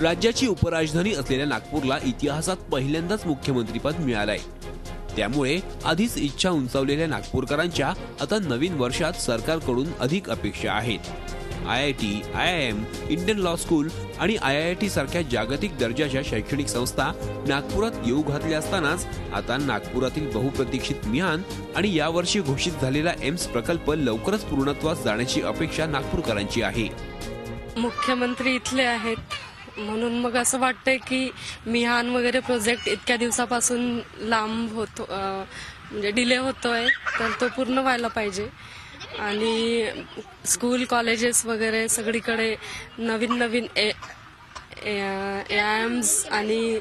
राज्याची उपराजधानी असलेल्या नागपूरला इतिहासात पहिल्यांदाच मुख्यमंत्रीपद मिळालंय। त्यामुळे आधीच इच्छा उंचावलेल्या नागपूरकरांच्या आता नवीन वर्षात सरकारकडून अधिक अपेक्षा आहेत। IIT, IIM, Indian law school आणि IIT सारख्या जागतिक दर्जाच्या शैक्षणिक संस्था नागपुरात येऊ घातल्या असतानाच आता नागपुरातील बहुप्रतीक्षित मिहान आणि यावर्षी घोषित झालेला एम्स प्रकल्प लवकरच पूर्णत्वास जाण्याची अपेक्षा नागपूरकरांची आहे। मुख्यमंत्री इथले आहेत म्हणून मग असं वाटतंय की मिहान वगैरे प्रोजेक्ट इतक्या दिवसापासून लांब होतो, म्हणजे डिले होतोय, तर तो पूर्ण व्हायला पाहिजे। आणि स्कूल कॉलेजेस वगैरे सगळीकडे नवीन नवीन AIMs आणि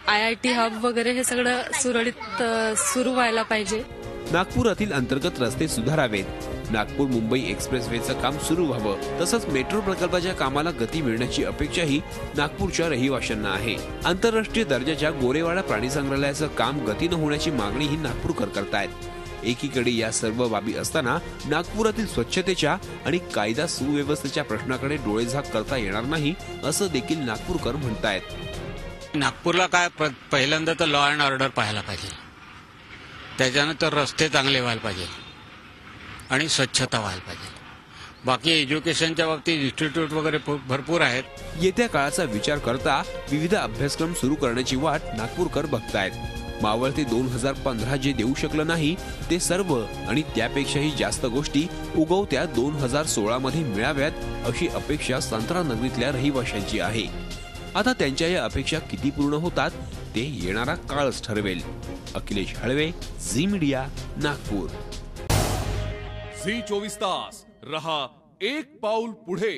IIT हब वगैरे हे सगळं सुरळीत सुरू व्हायला पाहिजे। नागपुरातील अंतर्गत रस्ते सुधारावेत, नागपूर मुंबई एक्सप्रेसवेचं काम सुरू व्हावं, तसंच मेट्रो प्रकल्पाच्या कामाला गती मिळण्याची अपेक्षाही नागपूरच्या रहिवाशांना आहे। आंतरराष्ट्रीय दर्जाच्या गोरेवाडा प्राणी संग्रहालयाचं काम गतीनं होण्याची मागणीही नागपूरकर करतायत। एकीकडे या सर्व बाबी असताना नागपुरातील स्वच्छतेच्या आणि कायदा सुव्यवस्थेच्या प्रश्नाकडे डोळेझाक करता येणार नाही असं देखील नागपूरकर म्हणतायत। नागपूरला काय पहिल्यांदा तर लॉ अँड ऑर्डर पाहायला पाहिजे, त्याच्यानंतर रस्ते चांगले व्हायला पाहिजे आणि स्वच्छता व्हायला पाहिजे। बाकी एज्युकेशनच्या बाबतीत इन्स्टिट्यूट वगैरे भरपूर आहेत। येत्या काळाचा विचार करता विविध अभ्यासक्रम सुरू करण्याची वाट नागपूरकर बघतायत। मावळते 2015 जे देऊ शकलं नाही ते सर्व आणि त्यापेक्षाही जास्त गोष्टी उगवत्या 2016 मध्ये मिळाव्यात अशी अपेक्षा संत्रानगरीतल्या रहिवाशांची आहे। आता त्यांच्या या अपेक्षा किती पूर्ण होतात ते येणारा काळच ठरवेल। Akhilesh Halve, Zee media, Nagpur. Zee 24 तास रहा एक पाऊल पुढे।